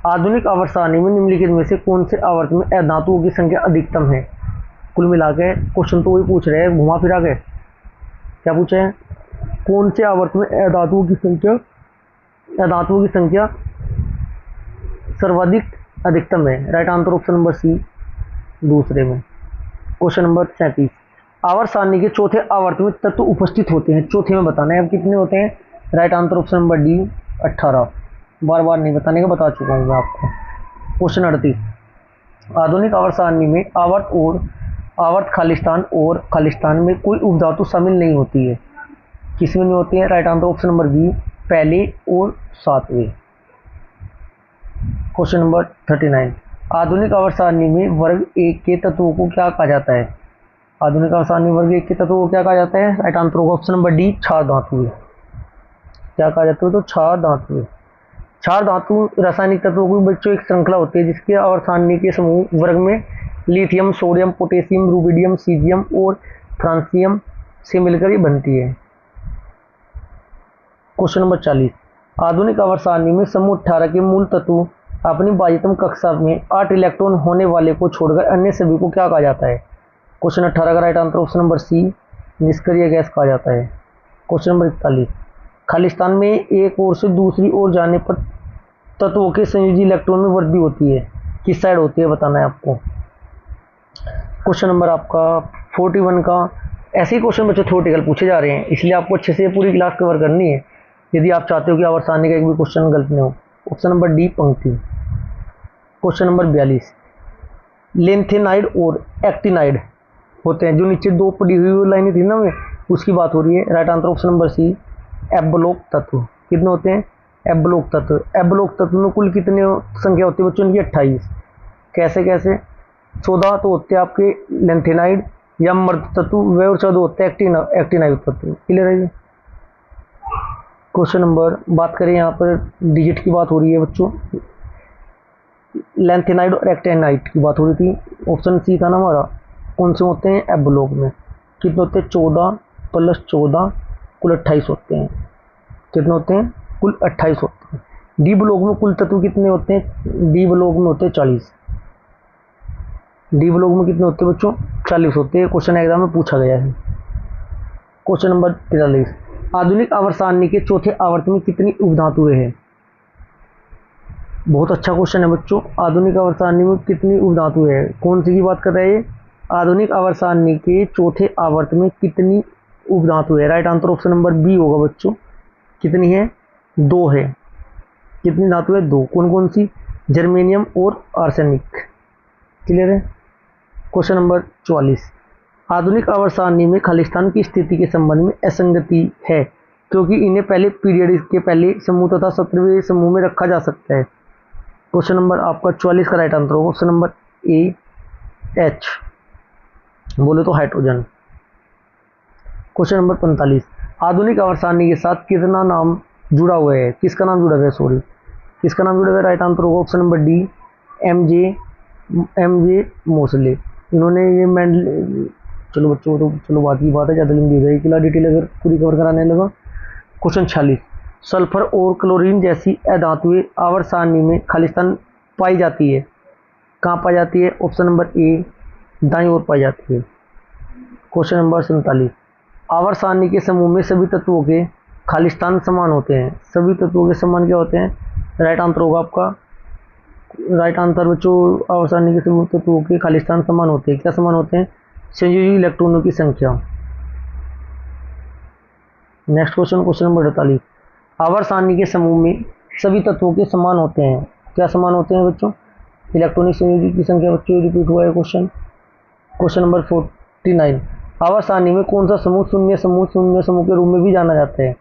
Speaker 1: आधुनिक आवर्त सारणी में निम्नलिखित में से कौन से आवर्त में अधातुओं की संख्या अधिकतम है? कुल मिला के क्वेश्चन तो वही पूछ रहे हैं, घुमा फिरा के। क्या पूछे हैं? कौन से आवर्त में अधातुओं की संख्या सर्वाधिक अधिकतम है? Right answer option number C, दूसरे में। क्वेश्चन नंबर 37, आवर्त सारणी के चौथे आवर्त में तत्व उपस्थित होते हैं, चौथे में बताना है। अब कितने होते हैं? Right answer option number D 18। बार बार नहीं बताने का, बता चुका हूँ मैं आपको। क्वेश्चन 38, आधुनिक आवर्त सारणी में आवर्त और आवर्त खालिस्तान में कोई उपधातु शामिल नहीं होती है, किसमें नहीं होती है? Right answer option number B, पहले और सातवें। क्वेश्चन नंबर 39, आधुनिक आवर्त सारणी में वर्ग एक के तत्वों को क्या कहा जाता है? आधुनिक आवर्त सारणी वर्ग एक के तत्वों को क्या कहा जाता है? राइट आंसर होगा ऑप्शन नंबर डी, क्षार धातु। क्या कहा जाता है? तो क्षार धातु। क्षार धातु रासायनिक तत्वों की बच्चों एक श्रृंखला होती है जिसके आवर्त सारणी के समूह वर्ग में lithium, sodium, potassium, rubidium, caesium और फ्रांसियम से मिलकर ये बनती है। क्वेश्चन नंबर 40, आधुनिक आवर्त सारणी में समूह 18 के मूल तत्व अपनी बाह्यतम कक्षा में 8 इलेक्ट्रॉन होने वाले को छोड़कर अन्य सभी को क्या कहा जाता है? क्वेश्चन 18 का right answer option number C, निष्क्रिय गैस कहा जाता है। क्वेश्चन नंबर 41, खालिस्तान में एक ओर से दूसरी ओर जाने पर तत्वों के संयोजी इलेक्ट्रॉन में वृद्धि होती है, किस साइड होती है बताना है आपको। क्वेश्चन नंबर आपका 41 का, ऐसे ही क्वेश्चन बच्चों थ्योरेटिकल पूछे जा रहे हैं, इसलिए आपको अच्छे से पूरी क्लास कवर करनी है यदि आप चाहते हो कि आवर्त सारणी का एक भी क्वेश्चन गलत नहीं हो। ऑप्शन नंबर डी, पंक्ति। क्वेश्चन नंबर 42, लेंथेनाइड और एक्टिनाइड होते हैं, जो नीचे दो पड़ी हुई लाइनें थी ना में, उसकी बात हो रही है। Right answer option number C, एब्लोक तत्व। कितने होते हैं? एब्लोक तत्व। एब्लोक तत्व में कुल कितने संख्या होती है बच्चों इनकी? 28। कैसे कैसे? 14 तो होते हैं आपके लेंथेनाइड या मर्द तत्व, वे और 14 होते हैं एक्टिनाइड तत्व। क्लियर है? क्वेश्चन नंबर, बात करें यहाँ पर डिजिट की बात हो रही है बच्चों, लेंथेनाइड और एक्टिनाइड की बात हो रही थी। ऑप्शन सी था ना हमारा। कौन से होते हैं? एब्लोक में। कितने होते हैं? 14 + 14 कुल 28 होते हैं। कितने होते हैं? कुल 28 होते हैं। डी ब्लॉक में कुल तत्व कितने होते हैं? डी ब्लॉक में होते हैं 40। डी ब्लॉक में कितने होते हैं बच्चों? 40 होते हैं। क्वेश्चन एग्जाम में पूछा गया है। क्वेश्चन नंबर 43, आधुनिक आवर्त सारणी के चौथे आवर्त में कितनी उपधातुएं हैं? बहुत अच्छा क्वेश्चन है बच्चों। आधुनिक आवर्त सारणी में कितनी उपधातुएं हैं? कौन सी की बात कर रहे हैं? आधुनिक आवर्त सारणी के चौथे आवर्त में कितनी उपधातुएं है? Right answer option number B होगा बच्चों। कितनी है? 2 है। कितनी धातु है? 2। कौन कौन सी? जर्मेनियम और आर्सेनिक। क्लियर है? क्वेश्चन नंबर 44, आधुनिक आवर्त सारणी में खालिस्तान की स्थिति के संबंध में असंगति है क्योंकि इन्हें पहले पीरियड के पहले समूह तथा 17वें समूह में रखा जा सकता है। क्वेश्चन नंबर आपका 44 का राइट आंसर होगा ऑप्शन नंबर ए, एच। बोले तो हाइड्रोजन। क्वेश्चन नंबर 45, आधुनिक आवर्त सारणी के साथ कितना नाम जुड़ा हुआ है? किसका नाम जुड़ा हुआ है? सॉरी, किसका नाम जुड़ा हुआ है? राइट आंसर होगा option number D, M J Moseley. इन्होंने ये चलो बच्चों, तो चलो बात की बात है, ज़्यादा लंबी हो जाएगी डिटेल अगर पूरी कवर कराने लगा। क्वेश्चन 46, सल्फर और क्लोरीन जैसी अधातुएं आवर्त सारणी में खालिस्तान पाई जाती है, कहाँ पाई जाती है? ऑप्शन नंबर ए, दाईं ओर पाई जाती है। क्वेश्चन नंबर 47, आवर्त सारणी के समूह में सभी तत्वों के खालिस्तान समान होते हैं। सभी तत्वों के समान क्या होते हैं? राइट आंसर होगा आपका, राइट आंसर बच्चों, आवर्त सारणी के सभी तत्वों के खालिस्तान समान होते हैं। क्या समान होते हैं? संयोजी इलेक्ट्रॉनों की संख्या। नेक्स्ट क्वेश्चन, क्वेश्चन नंबर 48, आवर्त सारणी के समूह में सभी तत्वों के समान होते हैं। क्या समान होते हैं बच्चों? इलेक्ट्रॉनिक संयोजी की संख्या बच्चों रिपीट हुआ है क्वेश्चन। क्वेश्चन नंबर 49, आवर्त सारणी में कौन सा समूह शून्य समूह के रूप में भी जाना जाता है?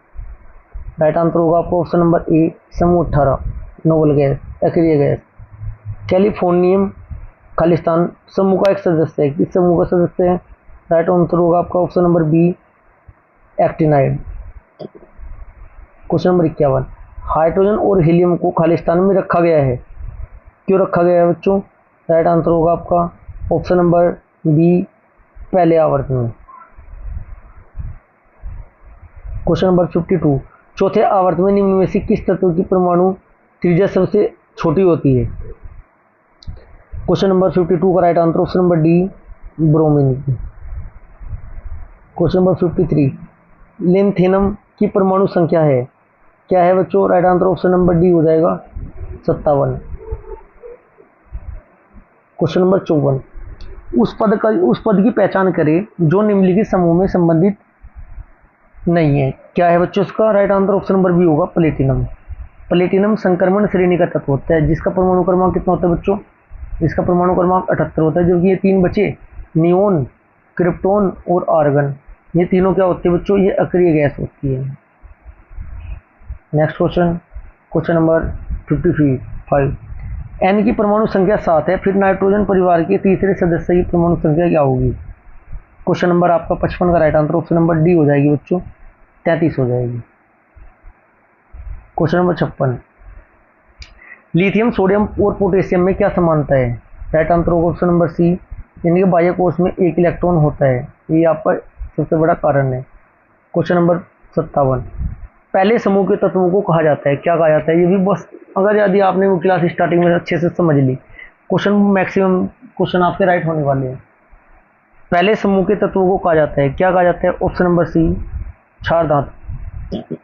Speaker 1: राइट आंसर होगा आपको ऑप्शन नंबर ए, समूह 18, नोबल गैस, अक्रिय गैस। कैलिफोर्नियम खालिस्तान समूह का एक सदस्य है। किस समूह का सदस्य है? राइट आंसर होगा आपका option number B, actinide. Question number 51, hydrogen और हीलियम को खालिस्तान में रखा गया है, क्यों रखा गया है बच्चों? राइट आंसर होगा आपका ऑप्शन नंबर बी, पहले आवर्त में। क्वेश्चन नंबर 52, चौथे आवर्त में निम्न में से किस तत्व की परमाणु त्रिज्या सबसे छोटी होती है? क्वेश्चन नंबर 52 का right answer option number D, bromine. Question number 53, lithium की परमाणु संख्या है, क्या है बच्चों? Right answer option number D हो जाएगा 57। क्वेश्चन नंबर 54, उस पद की पहचान करें जो निम्नलिखित समूह में संबंधित नहीं है। क्या है बच्चों उसका right answer? Option number B होगा प्लेटिनम। प्लेटिनम संक्रमण श्रेणी का तत्व होता है जिसका परमाणु क्रमांक कितना होता है बच्चों? इसका परमाणु क्रमांक 78 होता है। जबकि ये तीन बचे, नियोन, क्रिप्टोन और आर्गन, ये तीनों क्या होते हैं बच्चों? ये अक्रिय गैस होती है। Next question, question number 55, N की परमाणु संख्या 7 है, फिर नाइट्रोजन परिवार के तीसरे सदस्य की परमाणु संख्या क्या होगी? क्वेश्चन नंबर आपका 55 का right answer option number D हो जाएगी बच्चों, 33 हो जाएगी। क्वेश्चन नंबर 56, लिथियम, सोडियम और पोटेशियम में क्या समानता है? राइट आंसर होगा ऑप्शन नंबर सी, यानी कि बाह्य कोश में एक इलेक्ट्रॉन होता है, ये आपका सबसे बड़ा कारण है। क्वेश्चन नंबर 57, पहले समूह के तत्वों को कहा जाता है, क्या कहा जाता है? ये भी बस अगर यदि आपने वो क्लास स्टार्टिंग में अच्छे से समझ ली, क्वेश्चन मैक्सिमम क्वेश्चन आपके राइट होने वाले हैं। पहले समूह के तत्वों को कहा जाता है, क्या कहा जाता है? ऑप्शन नंबर सी, क्षार धातु।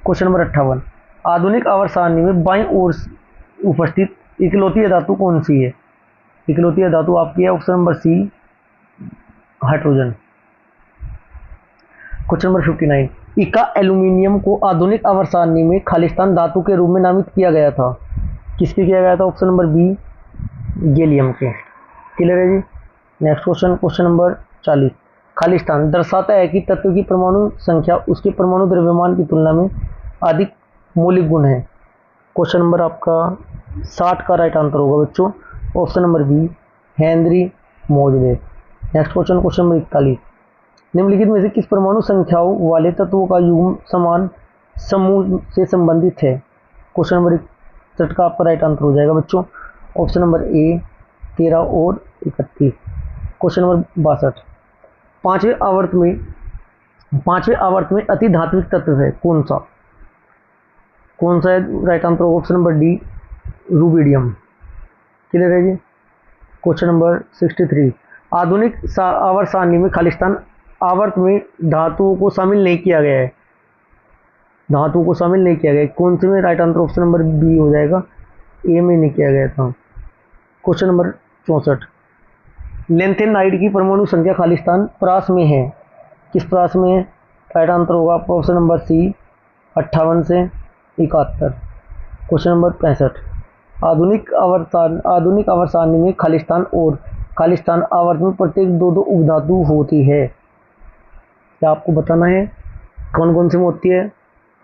Speaker 1: क्वेश्चन नंबर 58, आधुनिक आवर्त सारणी में बाईं ओर उपस्थित इकलौती धातु कौन सी है? इकलौती धातु आपकी है option number C, hydrogen. Question number 59, इका एल्यूमिनियम को आधुनिक आवर्त सारणी में खालिस्तान धातु के रूप में नामित किया गया था, किसके किया गया था? ऑप्शन नंबर बी, गैलियम के। क्लियर है जी। नेक्स्ट क्वेश्चन, क्वेश्चन नंबर 40, खालिस्तान दर्शाता है कि तत्व की परमाणु संख्या उसके परमाणु द्रव्यमान की तुलना में अधिक मौलिक गुण है। क्वेश्चन नंबर आपका 60 का राइट आंसर होगा बच्चों, ऑप्शन नंबर बी, हेनरी मोजले। नेक्स्ट क्वेश्चन, क्वेश्चन नंबर 41, निम्नलिखित में से किस परमाणु संख्याओं वाले तत्वों का युग्म समान समूह से संबंधित है? क्वेश्चन नंबर 61 का आपका राइट आंसर हो जाएगा बच्चों, ऑप्शन नंबर ए, 13 और 31। क्वेश्चन नंबर 62, पांचवें आवर्त में अति धात्विक तत्व है कौन सा? कौन सा है? राइट आंसर होगा option number D, rubidium. Clear है जी। क्वेश्चन नंबर 63, आधुनिक आवर्त सारणी में खालिस्तान आवर्त में धातुओं को शामिल नहीं किया गया है, धातुओं को शामिल नहीं किया गया, कौन से में? Right answer option number B हो जाएगा, ए में नहीं किया गया था। क्वेश्चन नंबर 64, लेंथेनाइड की परमाणु संख्या खालिस्तान परास में है, किस परास में है? राइट आंसर होगा आपका ऑप्शन नंबर सी, 58 से 71। क्वेश्चन नंबर 65, आधुनिक आवर्त सारणी में खालिस्तान और खालिस्तान आवर्त में प्रत्येक दो उपधातु होती है, क्या आपको बताना है कौन कौन सी में होती है?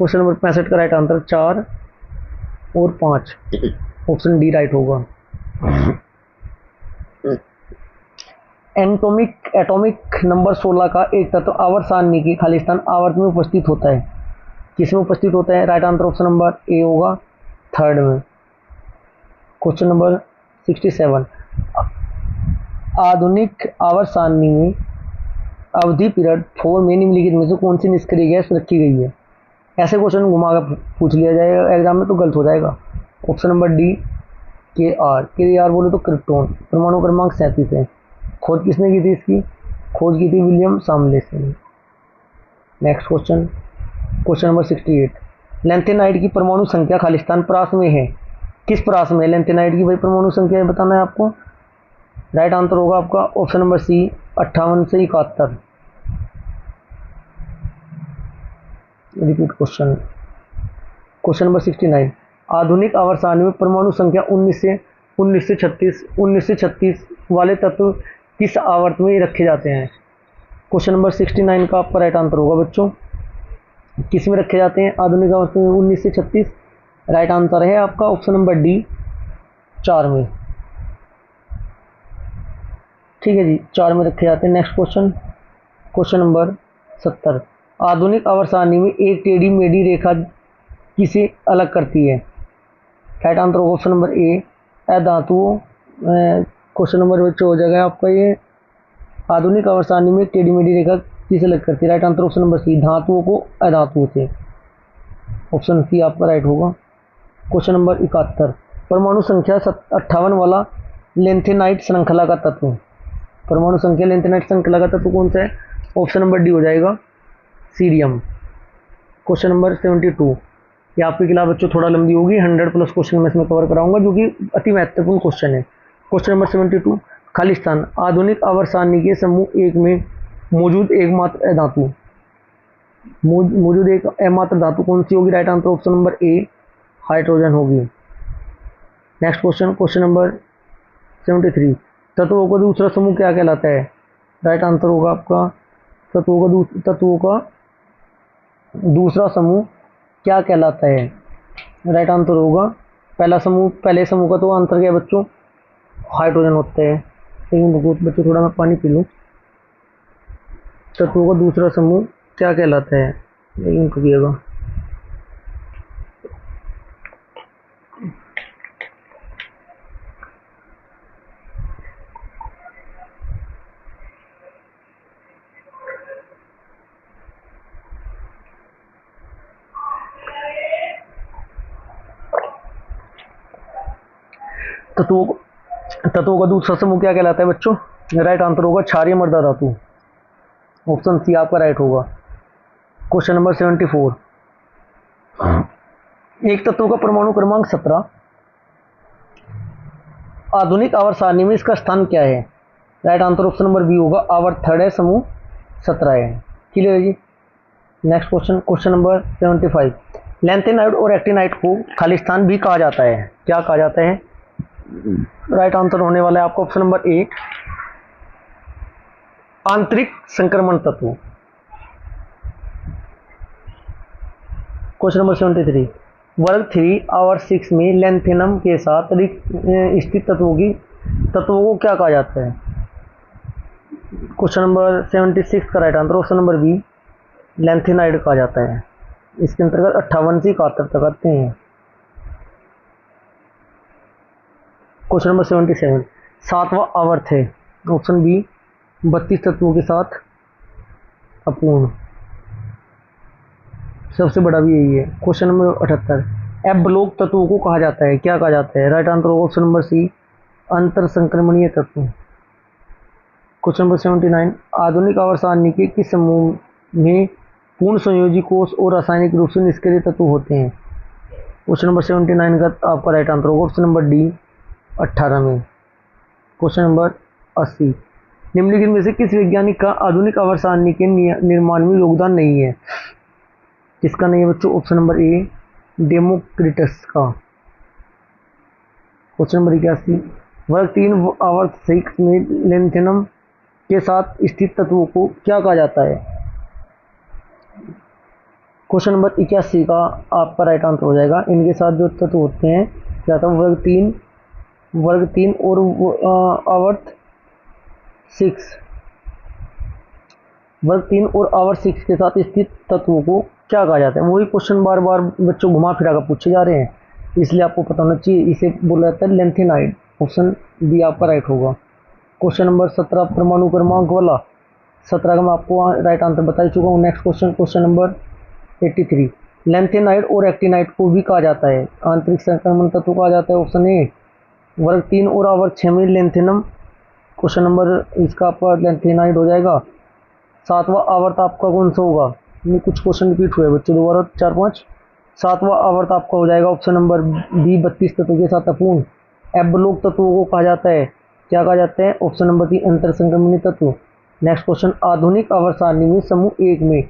Speaker 1: क्वेश्चन नंबर 65 का राइट आंसर 4 और 5, ऑप्शन डी राइट होगा। एटॉमिक नंबर 16 का एक तत्व आवर्त सारणी की खालिस्तान आवर्त में उपस्थित होता है, किसमें उपस्थित होता है? राइट आंसर ऑप्शन नंबर ए होगा, 3rd में। क्वेश्चन नंबर 67, आधुनिक आवर्त सारणी में अवधि पीरियड 4 में निम्नलिखित में से कौन सी निष्क्रिय गैस रखी गई है? ऐसे क्वेश्चन घुमा कर पूछ लिया जाएगा एग्जाम में तो गलत हो जाएगा। ऑप्शन नंबर डी, के आर बोले तो क्रिप्टोन, परमाणु क्रमांक 37 है। खोज किसने की थी इसकी? खोज की थी विलियम सामलेस ने। Next question, question number 68, lanthanide की परमाणु संख्या खालिस्तान परास में है, किस परास में? लेंथेनाइड की भाई परमाणु संख्या बताना है आपको। राइट आंसर होगा आपका ऑप्शन नंबर सी, 58 से 71। रिपीट क्वेश्चन, क्वेश्चन नंबर 69, आधुनिक आवर्त सारणी में परमाणु संख्या 19 से 36 वाले तत्व किस आवर्त में रखे जाते हैं? क्वेश्चन नंबर 69 का आपका राइट आंसर होगा बच्चों, किस में रखे जाते हैं? आधुनिक आवर्त में 19 से 36, राइट आंसर है आपका ऑप्शन नंबर डी, 4 में। ठीक है जी, 4 में रखे जाते हैं। नेक्स्ट क्वेश्चन, क्वेश्चन नंबर 70, आधुनिक आवर्त सारणी में एक टेढ़ी मेढ़ी रेखा किसे अलग करती है? राइट आंसर होगा ऑप्शन नंबर ए, अधातुओं। क्वेश्चन नंबर बच्चों हो जाएगा आपका ये, आधुनिक आवर्त सारणी में टेढ़ी मेढ़ी रेखा किसे अलग करती है? Right answer option number C, धातुओं को अधातुओं से, ऑप्शन सी आपका राइट होगा। क्वेश्चन नंबर 71, परमाणु संख्या 58 वाला लेंथेनाइट श्रृंखला का तत्व, परमाणु संख्या लेंथेनाइट श्रृंखला का तत्व कौन सा है? ऑप्शन नंबर डी हो जाएगा, सीरियम। क्वेश्चन नंबर 72, ये आपकी क्लास बच्चों थोड़ा लंबी होगी, 100+ क्वेश्चन मैं इसमें कवर कराऊंगा जो कि अति महत्वपूर्ण क्वेश्चन है। क्वेश्चन नंबर 72, खालिस्तान आधुनिक आवर्सानी के समूह एक में मौजूद एकमात्र धातु, मौजूद एक एकमात्र धातु कौन सी होगी? राइट आंसर ऑप्शन नंबर ए हाइड्रोजन होगी। नेक्स्ट क्वेश्चन, क्वेश्चन नंबर 73, तत्वों का दूसरा समूह क्या कहलाता है? राइट आंसर होगा आपका तत्वों का दूसरा समूह क्या कहलाता है? राइट आंसर होगा पहला समूह, पहले समूह का तो आंसर क्या है बच्चों? हाइड्रोजन होता है। लेकिन बच्चों थोड़ा मैं पानी पी लूँ। तत्वों का दूसरा समूह क्या कहलाता है? लेकिन करिएगा। तत्वों का दूसरा समूह क्या कहलाता है बच्चों? राइट आंसर होगा क्षारीय मृदा धातु, ऑप्शन सी आपका राइट होगा। क्वेश्चन नंबर 74, एक तत्व का परमाणु क्रमांक 17 आधुनिक आवर्त सारणी में इसका स्थान क्या है? Right answer option number B होगा, आवर्त थर्ड है, समूह 17 है। क्लियर है जी। Next question, question number 75, lanthanide और एक्टिनाइड को खालिस्तान भी कहा जाता है, क्या कहा जाता है? राइट आंसर होने वाला है आपका ऑप्शन नंबर ए आंतरिक संक्रमण तत्व। क्वेश्चन नंबर 73, वर्ग 3 आवर्त 6 में लैंथेनम के साथ स्थित तत्वों को क्या कहा जाता है? क्वेश्चन नंबर 76 का right answer option number B lanthanide कहा जाता है। इसके अंतर्गत 58 से 71 तक आते हैं। क्वेश्चन नंबर 77, सातवां आवर्त है, ऑप्शन बी 32 तत्वों के साथ अपूर्ण, सबसे बड़ा भी यही है। क्वेश्चन नंबर 78, एफ ब्लॉक तत्वों को कहा जाता है, क्या कहा जाता है? Right answer option number C अंतर संक्रमणीय तत्व। क्वेश्चन नंबर 79, आधुनिक आवर्त सारणी के किस समूह में पूर्ण संयोजी कोष और रासायनिक रूप से निष्क्रिय तत्व होते हैं? क्वेश्चन नंबर 79 का आपका राइट आंसर होगा ऑप्शन नंबर डी 18 में। क्वेश्चन नंबर 80, निम्नलिखित में से किस वैज्ञानिक का आधुनिक आवर्त सारणी के निर्माण में योगदान नहीं है? किसका नहीं है बच्चों? ऑप्शन नंबर ए डेमोक्रिटस का। क्वेश्चन नंबर 81, वर्ग 3 आवर्त 6 में लैंथेनम के साथ स्थित तत्वों को क्या कहा जाता है? क्वेश्चन नंबर 81 का आपका राइट आंसर हो जाएगा, इनके साथ जो तत्व होते हैं क्या था? वर्ग 3 और आवर्त 6, वर्ग 3 और आवर्त 6 के साथ स्थित तत्वों को क्या कहा जाता है? वही क्वेश्चन बार बार बच्चों घुमा फिरा कर पूछे जा रहे हैं, इसलिए आपको पता होना चाहिए। इसे बोला जाता है लैंथेनाइड, ऑप्शन बी आपका राइट होगा। क्वेश्चन नंबर 17, परमाणु क्रमांक वाला 17 का मैं आपको राइट आंसर बता चुका हूँ। Next question, question number 83, lanthanide और एक्टिनाइड को भी कहा जाता है, आंतरिक संक्रमण तत्व कहा जाता है, ऑप्शन ए वर्ग 3 और आवर्त 6 में लैंथेनम। क्वेश्चन नंबर इसका आपका लैंथेनाइड हो जाएगा। सातवां आवर्त आपका कौन सा होगा? ये कुछ क्वेश्चन रिपीट हुए बच्चों, दोबारा 4-5। सातवां आवर्त आपका हो जाएगा ऑप्शन नंबर बी 32 तत्वों के साथ अपूर्ण। एफ ब्लॉक तत्वों को कहा जाता है, क्या कहा जाता है? ऑप्शन नंबर बी अंतर संक्रमणीय तत्व। नेक्स्ट क्वेश्चन, आधुनिक आवर्त सारणी में समूह 1 में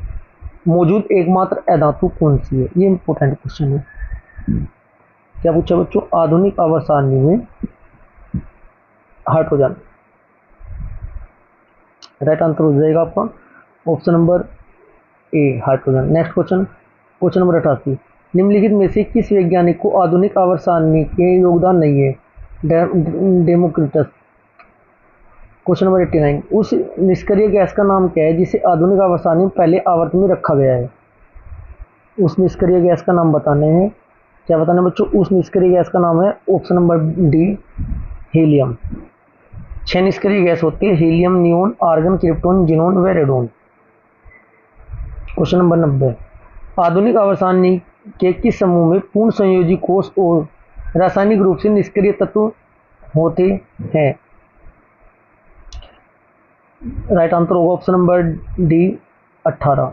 Speaker 1: मौजूद एकमात्र अधातु कौन सी है? ये इंपॉर्टेंट क्वेश्चन है। क्या पूछा बच्चों? आधुनिक आवर्त सारणी में हाइड्रोजन, राइट आंसर हो जाएगा आपका ऑप्शन नंबर ए hydrogen. Next question, question number 88, निम्नलिखित में से किस वैज्ञानिक को आधुनिक आवर्त सारणी के योगदान नहीं है? डेमोक्रिटस। क्वेश्चन नंबर 89, उस निष्क्रिय गैस का नाम क्या है जिसे आधुनिक आवर्त सारणी में पहले आवर्त में रखा गया है? उस निष्क्रिय गैस का नाम बताने हैं। क्या बताना बच्चों? उस निष्क्रिय गैस का नाम है ऑप्शन नंबर डी हीलियम। 6 निष्क्रिय गैस होती है, helium, neon, argon, krypton, xenon व रेडोन। क्वेश्चन नंबर 90, आधुनिक आवर्त सारणी के किस समूह में पूर्ण संयोजी कोष और रासायनिक रूप से निष्क्रिय तत्व होते हैं? राइट आंसर होगा option number D 18।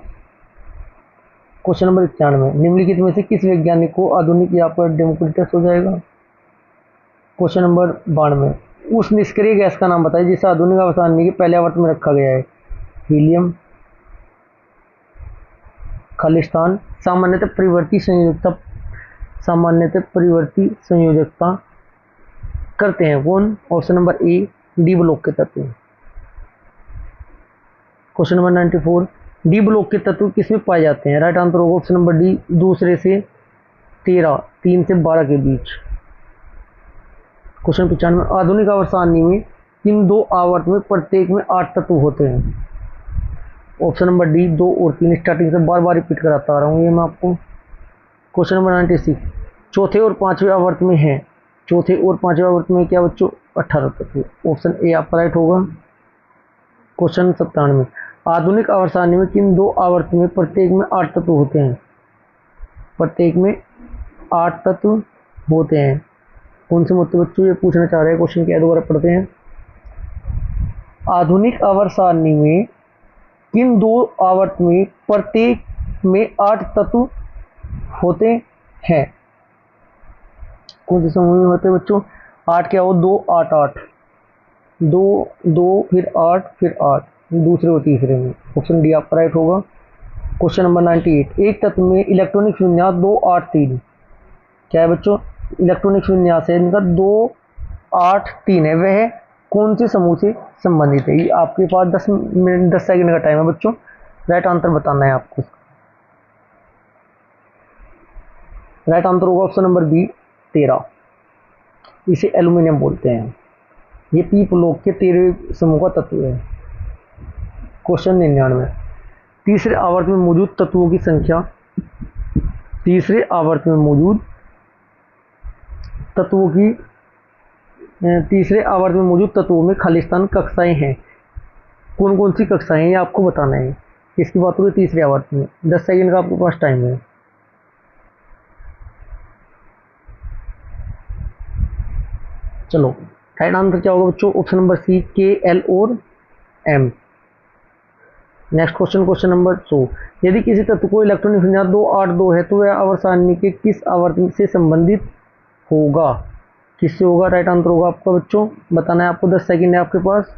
Speaker 1: Question number 91, निम्नलिखित में से किस वैज्ञानिक को आधुनिक, यहाँ पर डेमोक्रिटस हो जाएगा। क्वेश्चन नंबर 92, उस निष्क्रिय गैस का नाम बताइए जिसे आधुनिक अवसारणी के पहले आवर्त में रखा गया है। हीलियम, खालिस्तान, सामान्यतः परिवर्ती संयोजकता करते हैं कौन? Option number A D block के तत्व। क्वेश्चन नंबर 94, डी ब्लॉक के तत्व किसमें पाए जाते हैं? राइट आंसर होगा ऑप्शन नंबर डी, दूसरे से 13, 3 से 12 के बीच। क्वेश्चन 95, आधुनिक आवर्त सारणी में किन दो आवर्त में प्रत्येक में 8 तत्व होते हैं? ऑप्शन नंबर डी 2 और 3। स्टार्टिंग से बार बार रिपीट कराता आ रहा हूँ ये मैं आपको। क्वेश्चन नंबर 96, चौथे और पांचवें आवर्त में है, चौथे और पांचवें आवर्त में क्या बच्चों? 18 तत्व। ऑप्शन ए आपका राइट होगा। क्वेश्चन 97, आधुनिक आवर्त सारणी में किन दो आवर्त में प्रत्येक में 8 तत्व होते हैं? प्रत्येक में 8 तत्व होते हैं। कौन से मुद्दे बच्चों ये पूछना चाह रहे हैं? क्वेश्चन क्या दोबारा पढ़ते हैं। आधुनिक आवर्त सारणी में किन दो आवर्त में प्रत्येक में 8 तत्व होते हैं? कौन से समूह में होते हैं बच्चों? 8 क्या हो? 2 8 8, 2 2 फिर 8 फिर 8, दूसरे और तीसरे में। ऑप्शन डी आपका राइट होगा। क्वेश्चन नंबर 98, एक तत्व में इलेक्ट्रॉनिक विन्यास 2 8 3 क्या है बच्चों? इलेक्ट्रॉनिक विन्यास है इनका 2 8 3 है, वह कौन से समूह से संबंधित है? ये आपके पास 10 मिनट 10 सेकंड का टाइम है बच्चों, राइट आंसर बताना है आपको। राइट आंसर होगा ऑप्शन नंबर बी 13। इसे एल्यूमिनियम बोलते हैं। ये पी ब्लॉक के 13वें समूह का तत्व है। क्वेश्चन 99, तीसरे आवर्त में मौजूद तत्वों की संख्या, तीसरे आवर्त में मौजूद तत्वों की तीसरे आवर्त में मौजूद तत्वों में खालिस्तान कक्षाएं हैं। कौन कौन सी कक्षाएं हैं ये आपको बताना है। इसकी बात होगी तीसरे आवर्त में। 10 सेकंड का आपके पास टाइम है। चलो राइट आंसर क्या होगा बच्चों? ऑप्शन नंबर सी के एल और M. Next question, question number 100, यदि किसी तत्व को इलेक्ट्रॉनिक विन्यास 2 8 2 है तो वह आवर्त सारणी के किस आवर्त से संबंधित होगा? किससे होगा? राइट आंसर होगा आपका बच्चों, बताना है आपको। 10 सेकंड है आपके पास।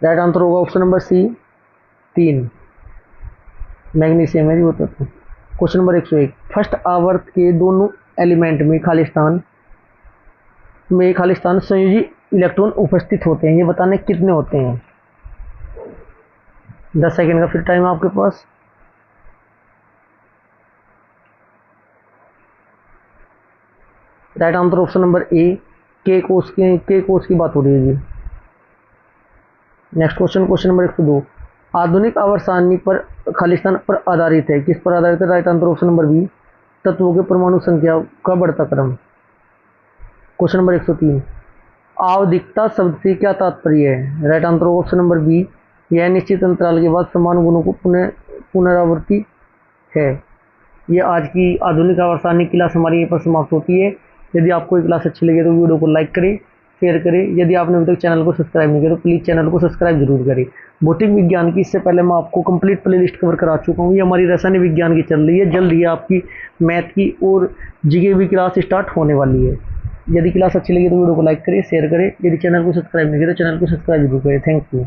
Speaker 1: राइट आंसर होगा ऑप्शन नंबर सी 3, मैग्नीशियम है वो तत्व। क्वेश्चन नंबर 101, फर्स्ट आवर्त के दोनों एलिमेंट में खालिस्तान संयोजी इलेक्ट्रॉन उपस्थित होते हैं, ये बताने कितने होते हैं? 10 सेकंड का फिर टाइम है आपके पास। Right answer option number A के कोष की बात हो रही है जी। नेक्स्ट क्वेश्चन, क्वेश्चन नंबर 102, आधुनिक आवर्त सारणी पर खालिस्तान पर आधारित है, किस पर आधारित है? Right answer option number B, तत्वों के परमाणु संख्या का बढ़ता क्रम। क्वेश्चन नंबर 103, आवधिकता शब्द से क्या तात्पर्य है? Right answer option number B, यह निश्चित अंतराल के बाद समान गुणों को पुनरावृत्ति है। ये आज की आधुनिक आवर्त सारणी क्लास हमारी यहीं पर समाप्त होती है। यदि आपको ये क्लास अच्छी लगे तो वीडियो को लाइक करें, शेयर करें। यदि आपने अभी तक चैनल को सब्सक्राइब नहीं किया तो प्लीज़ चैनल को सब्सक्राइब जरूर करें। भौतिक विज्ञान की इससे पहले मैं आपको कंप्लीट प्लेलिस्ट कवर करा चुका हूँ। ये हमारी रसायन विज्ञान की चल रही है, जल्द ही आपकी मैथ की और जीके की क्लास स्टार्ट होने वाली है। यदि क्लास अच्छी लगी तो वीडियो को लाइक करें, शेयर करें। यदि चैनल को सब्सक्राइब नहीं किया तो चैनल को सब्सक्राइब जरूर करें। Thank you.